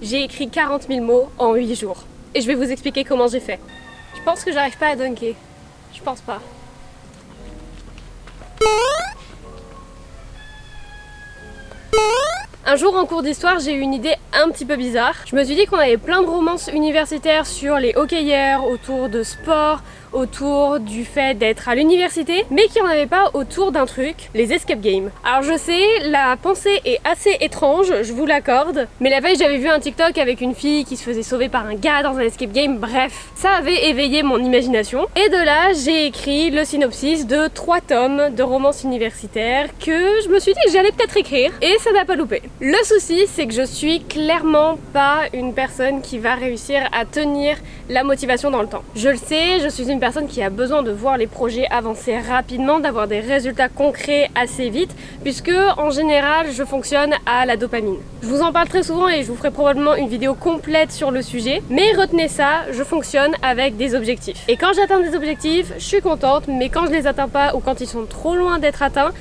J'ai écrit 40 000 mots en 8 jours. Et je vais vous expliquer comment j'ai fait. Je pense que j'arrive pas à dunker. Je pense pas. Un jour en cours d'histoire, j'ai eu une idée un petit peu bizarre. Je me suis dit qu'on avait plein de romances universitaires sur les hockeyeurs, autour de sport, autour du fait d'être à l'université, mais qu'il n'y en avait pas autour d'un truc, les escape games. Alors je sais, la pensée est assez étrange, je vous l'accorde, mais la veille j'avais vu un TikTok avec une fille qui se faisait sauver par un gars dans un escape game, bref, ça avait éveillé mon imagination. Et de là, j'ai écrit le synopsis de 3 tomes de romances universitaires que je me suis dit que j'allais peut-être écrire, et ça n'a pas loupé. Le souci, c'est que je suis clairement pas une personne qui va réussir à tenir la motivation dans le temps. Je le sais, je suis une personne qui a besoin de voir les projets avancer rapidement, d'avoir des résultats concrets assez vite, puisque en général, je fonctionne à la dopamine. Je vous en parle très souvent et je vous ferai probablement une vidéo complète sur le sujet, mais retenez ça, je fonctionne avec des objectifs. Et quand j'atteins des objectifs, je suis contente, mais quand je les atteins pas ou quand ils sont trop loin d'être atteints,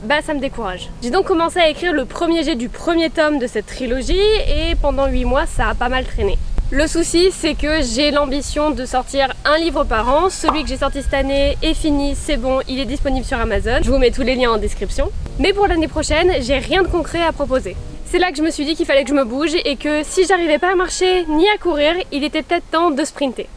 bah ça me décourage. J'ai donc commencé à écrire le premier jet du premier tome de cette trilogie et pendant 8 mois ça a pas mal traîné. Le souci c'est que j'ai l'ambition de sortir un livre par an. Celui que j'ai sorti cette année est fini, c'est bon, il est disponible sur Amazon. Je vous mets tous les liens en description. Mais pour l'année prochaine, j'ai rien de concret à proposer. C'est là que je me suis dit qu'il fallait que je me bouge et que si j'arrivais pas à marcher ni à courir, il était peut-être temps de sprinter.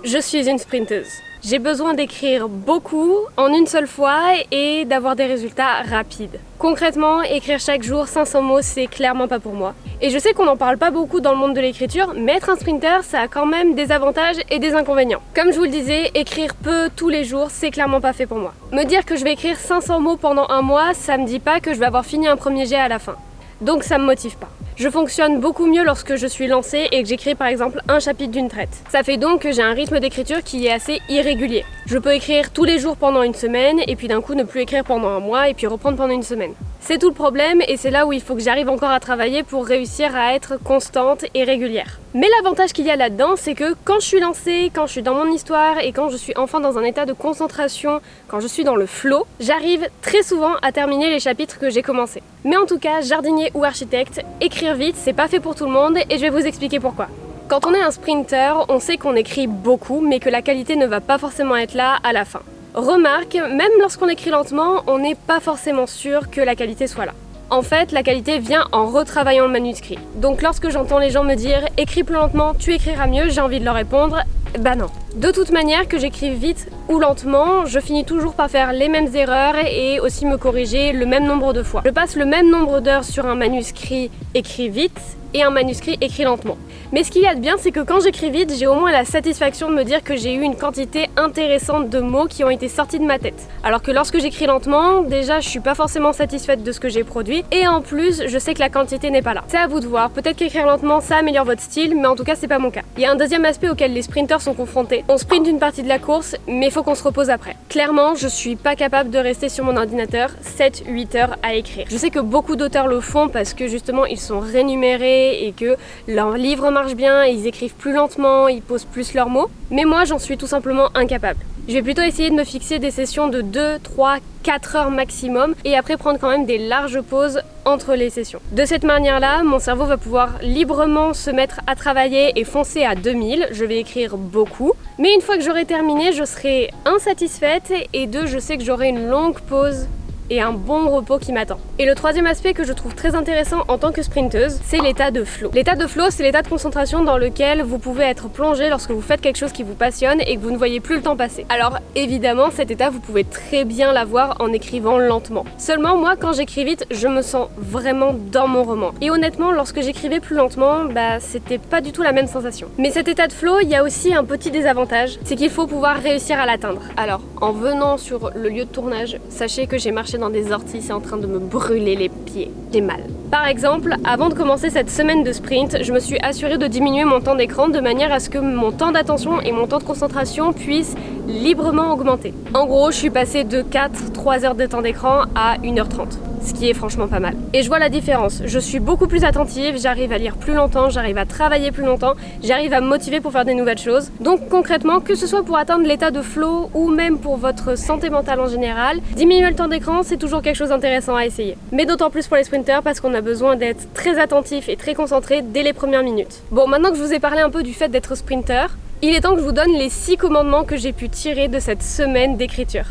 Je suis une sprinteuse. J'ai besoin d'écrire beaucoup en une seule fois et d'avoir des résultats rapides. Concrètement, écrire chaque jour 500 mots, c'est clairement pas pour moi. Et je sais qu'on n'en parle pas beaucoup dans le monde de l'écriture, mais être un sprinter, ça a quand même des avantages et des inconvénients. Comme je vous le disais, écrire peu tous les jours, c'est clairement pas fait pour moi. Me dire que je vais écrire 500 mots pendant un mois, ça me dit pas que je vais avoir fini un premier jet à la fin. Donc ça me motive pas. Je fonctionne beaucoup mieux lorsque je suis lancée et que j'écris par exemple un chapitre d'une traite. Ça fait donc que j'ai un rythme d'écriture qui est assez irrégulier. Je peux écrire tous les jours pendant une semaine et puis d'un coup ne plus écrire pendant un mois et puis reprendre pendant une semaine. C'est tout le problème et c'est là où il faut que j'arrive encore à travailler pour réussir à être constante et régulière. Mais l'avantage qu'il y a là-dedans, c'est que quand je suis lancée, quand je suis dans mon histoire et quand je suis enfin dans un état de concentration, quand je suis dans le flow, j'arrive très souvent à terminer les chapitres que j'ai commencés. Mais en tout cas, jardinier ou architecte, écrire vite, c'est pas fait pour tout le monde et je vais vous expliquer pourquoi. Quand on est un sprinter, on sait qu'on écrit beaucoup, mais que la qualité ne va pas forcément être là à la fin. Remarque, même lorsqu'on écrit lentement, on n'est pas forcément sûr que la qualité soit là. En fait, la qualité vient en retravaillant le manuscrit. Donc lorsque j'entends les gens me dire « écris plus lentement, tu écriras mieux », j'ai envie de leur répondre « bah non ». De toute manière, que j'écrive vite ou lentement, je finis toujours par faire les mêmes erreurs et aussi me corriger le même nombre de fois. Je passe le même nombre d'heures sur un manuscrit écrit vite et un manuscrit écrit lentement. Mais ce qu'il y a de bien, c'est que quand j'écris vite, j'ai au moins la satisfaction de me dire que j'ai eu une quantité intéressante de mots qui ont été sortis de ma tête. Alors que lorsque j'écris lentement, déjà je suis pas forcément satisfaite de ce que j'ai produit et en plus je sais que la quantité n'est pas là. C'est à vous de voir, peut-être qu'écrire lentement ça améliore votre style, mais en tout cas c'est pas mon cas. Il y a un deuxième aspect auquel les sprinters sont confrontés. On sprint une partie de la course, mais il faut qu'on se repose après. Clairement, je suis pas capable de rester sur mon ordinateur 7-8 heures à écrire. Je sais que beaucoup d'auteurs le font parce que justement ils sont rémunérés et que leur livre marche bien, ils écrivent plus lentement, ils posent plus leurs mots. Mais moi, j'en suis tout simplement incapable. Je vais plutôt essayer de me fixer des sessions de 2, 3, 4 heures maximum et après prendre quand même des larges pauses entre les sessions. De cette manière-là, mon cerveau va pouvoir librement se mettre à travailler et foncer à 2000. Je vais écrire beaucoup. Mais une fois que j'aurai terminé, je serai insatisfaite et 2, je sais que j'aurai une longue pause et un bon repos qui m'attend. Et le troisième aspect que je trouve très intéressant en tant que sprinteuse, c'est l'état de flow. L'état de flow, c'est l'état de concentration dans lequel vous pouvez être plongé lorsque vous faites quelque chose qui vous passionne et que vous ne voyez plus le temps passer. Alors évidemment, cet état, vous pouvez très bien l'avoir en écrivant lentement. Seulement, moi, quand j'écris vite, je me sens vraiment dans mon roman. Et honnêtement, lorsque j'écrivais plus lentement, c'était pas du tout la même sensation. Mais cet état de flow, il y a aussi un petit désavantage, c'est qu'il faut pouvoir réussir à l'atteindre. Alors, en venant sur le lieu de tournage, sachez que j'ai marché dans des orties, c'est en train de me brûler les pieds. J'ai mal. Par exemple, avant de commencer cette semaine de sprint, je me suis assurée de diminuer mon temps d'écran de manière à ce que mon temps d'attention et mon temps de concentration puissent librement augmenter. En gros, je suis passée de 3 heures de temps d'écran à 1h30. ce qui est franchement pas mal. Et je vois la différence, je suis beaucoup plus attentive, j'arrive à lire plus longtemps, j'arrive à travailler plus longtemps, j'arrive à me motiver pour faire des nouvelles choses. Donc concrètement, que ce soit pour atteindre l'état de flow ou même pour votre santé mentale en général, diminuer le temps d'écran, c'est toujours quelque chose d'intéressant à essayer. Mais d'autant plus pour les sprinters parce qu'on a besoin d'être très attentif et très concentré dès les premières minutes. Bon, maintenant que je vous ai parlé un peu du fait d'être sprinter, il est temps que je vous donne les 6 commandements que j'ai pu tirer de cette semaine d'écriture.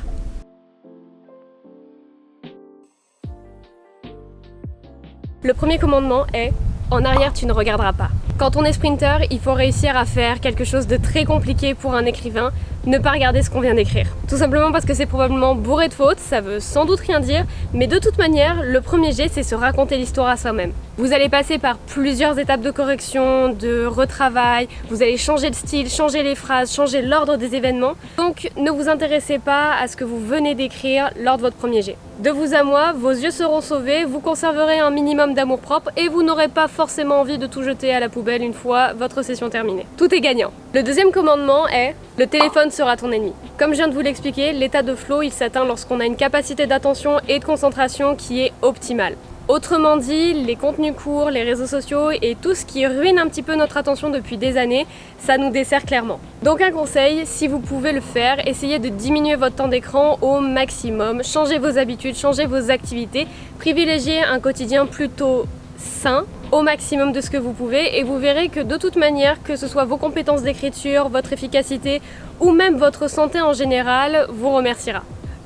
Le premier commandement est « En arrière, tu ne regarderas pas ». Quand on est sprinter, il faut réussir à faire quelque chose de très compliqué pour un écrivain, ne pas regarder ce qu'on vient d'écrire. Tout simplement parce que c'est probablement bourré de fautes, ça veut sans doute rien dire, mais de toute manière, le premier jet, c'est se raconter l'histoire à soi-même. Vous allez passer par plusieurs étapes de correction, de retravail, vous allez changer de style, changer les phrases, changer l'ordre des événements, donc ne vous intéressez pas à ce que vous venez d'écrire lors de votre premier jet. De vous à moi, vos yeux seront sauvés, vous conserverez un minimum d'amour-propre et vous n'aurez pas forcément envie de tout jeter à la poubelle une fois votre session terminée. Tout est gagnant. Le deuxième commandement est « Le téléphone sera ton ennemi ». Comme je viens de vous l'expliquer, l'état de flow, il s'atteint lorsqu'on a une capacité d'attention et de concentration qui est optimale. Autrement dit, les contenus courts, les réseaux sociaux et tout ce qui ruine un petit peu notre attention depuis des années, ça nous dessert clairement. Donc un conseil, si vous pouvez le faire, essayez de diminuer votre temps d'écran au maximum, changez vos habitudes, changez vos activités, privilégiez un quotidien plutôt sain au maximum de ce que vous pouvez et vous verrez que de toute manière, que ce soit vos compétences d'écriture, votre efficacité ou même votre santé en général, vous remerciera.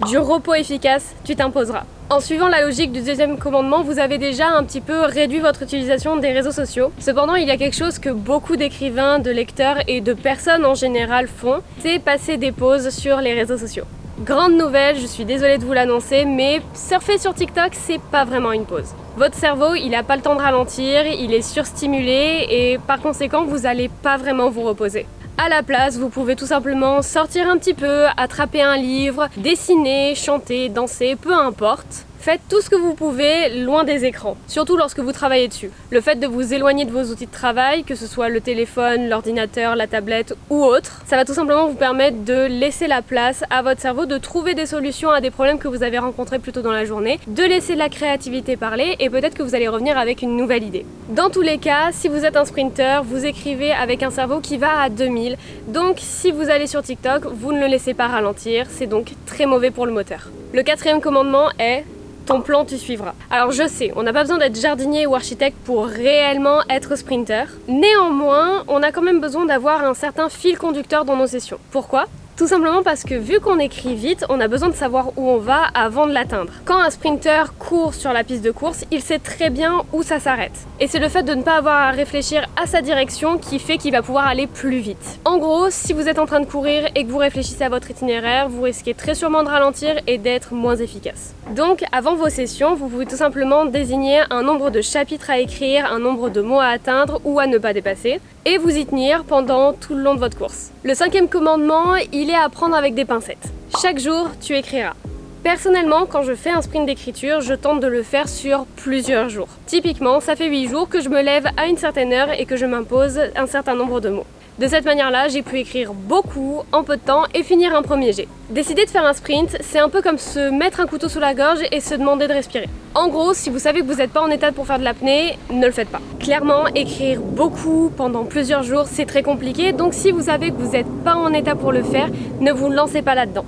Du repos efficace, tu t'imposeras. En suivant la logique du deuxième commandement, vous avez déjà un petit peu réduit votre utilisation des réseaux sociaux. Cependant, il y a quelque chose que beaucoup d'écrivains, de lecteurs et de personnes en général font, c'est passer des pauses sur les réseaux sociaux. Grande nouvelle, je suis désolée de vous l'annoncer, mais surfer sur TikTok, c'est pas vraiment une pause. Votre cerveau, il n'a pas le temps de ralentir, il est surstimulé et par conséquent, vous n'allez pas vraiment vous reposer. À la place, vous pouvez tout simplement sortir un petit peu, attraper un livre, dessiner, chanter, danser, peu importe. Faites tout ce que vous pouvez loin des écrans, surtout lorsque vous travaillez dessus. Le fait de vous éloigner de vos outils de travail, que ce soit le téléphone, l'ordinateur, la tablette ou autre, ça va tout simplement vous permettre de laisser la place à votre cerveau de trouver des solutions à des problèmes que vous avez rencontrés plus tôt dans la journée, de laisser la créativité parler et peut-être que vous allez revenir avec une nouvelle idée. Dans tous les cas, si vous êtes un sprinter, vous écrivez avec un cerveau qui va à 2000, donc si vous allez sur TikTok, vous ne le laissez pas ralentir, c'est donc très mauvais pour le moteur. Le quatrième commandement est ton plan, tu suivras. Alors je sais, on n'a pas besoin d'être jardinier ou architecte pour réellement être sprinter. Néanmoins, on a quand même besoin d'avoir un certain fil conducteur dans nos sessions. Pourquoi ? Tout simplement parce que vu qu'on écrit vite, on a besoin de savoir où on va avant de l'atteindre. Quand un sprinter court sur la piste de course, il sait très bien où ça s'arrête. Et c'est le fait de ne pas avoir à réfléchir à sa direction qui fait qu'il va pouvoir aller plus vite. En gros, si vous êtes en train de courir et que vous réfléchissez à votre itinéraire, vous risquez très sûrement de ralentir et d'être moins efficace. Donc, avant vos sessions, vous pouvez tout simplement désigner un nombre de chapitres à écrire, un nombre de mots à atteindre ou à ne pas dépasser, et vous y tenir pendant tout le long de votre course. Le cinquième commandement, il est à prendre avec des pincettes. Chaque jour, tu écriras. Personnellement, quand je fais un sprint d'écriture, je tente de le faire sur plusieurs jours. Typiquement, ça fait 8 jours que je me lève à une certaine heure et que je m'impose un certain nombre de mots. De cette manière-là, j'ai pu écrire beaucoup en peu de temps et finir un premier jet. Décider de faire un sprint, c'est un peu comme se mettre un couteau sous la gorge et se demander de respirer. En gros, si vous savez que vous n'êtes pas en état pour faire de l'apnée, ne le faites pas. Clairement, écrire beaucoup pendant plusieurs jours, c'est très compliqué, donc si vous savez que vous n'êtes pas en état pour le faire, ne vous lancez pas là-dedans.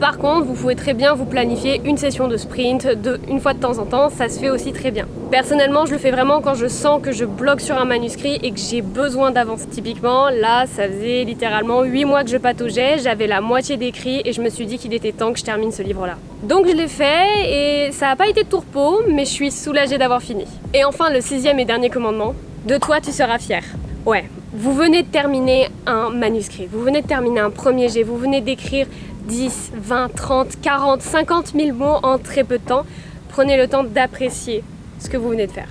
Par contre, vous pouvez très bien vous planifier une session de sprint une fois de temps en temps, ça se fait aussi très bien. Personnellement, je le fais vraiment quand je sens que je bloque sur un manuscrit et que j'ai besoin d'avancer. Typiquement, là, ça faisait littéralement 8 mois que je pataugeais, j'avais la moitié d'écrit et je me suis dit qu'il était temps que je termine ce livre-là. Donc je l'ai fait et ça n'a pas été de tourpeau, mais je suis soulagée d'avoir fini. Et enfin, le 6e et dernier commandement, de toi tu seras fier. Ouais, vous venez de terminer un manuscrit, vous venez de terminer un premier jet, vous venez d'écrire 10, 20, 30, 40, 50 000 mots en très peu de temps. Prenez le temps d'apprécier ce que vous venez de faire.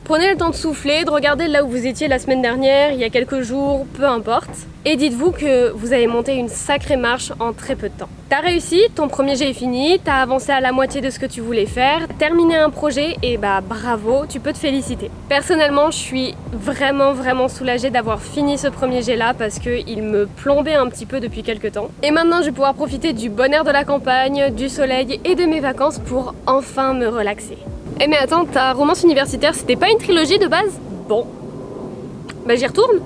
Prenez le temps de souffler, de regarder là où vous étiez la semaine dernière, il y a quelques jours, peu importe. Et dites-vous que vous avez monté une sacrée marche en très peu de temps. T'as réussi, ton premier jet est fini, t'as avancé à la moitié de ce que tu voulais faire, terminé un projet et bah bravo, tu peux te féliciter. Personnellement, je suis vraiment soulagée d'avoir fini ce premier jet là parce qu'il me plombait un petit peu depuis quelques temps. Et maintenant, je vais pouvoir profiter du bon air de la campagne, du soleil et de mes vacances pour enfin me relaxer. Eh mais attends, ta romance universitaire, c'était pas une trilogie de base? Bon. Bah j'y retourne.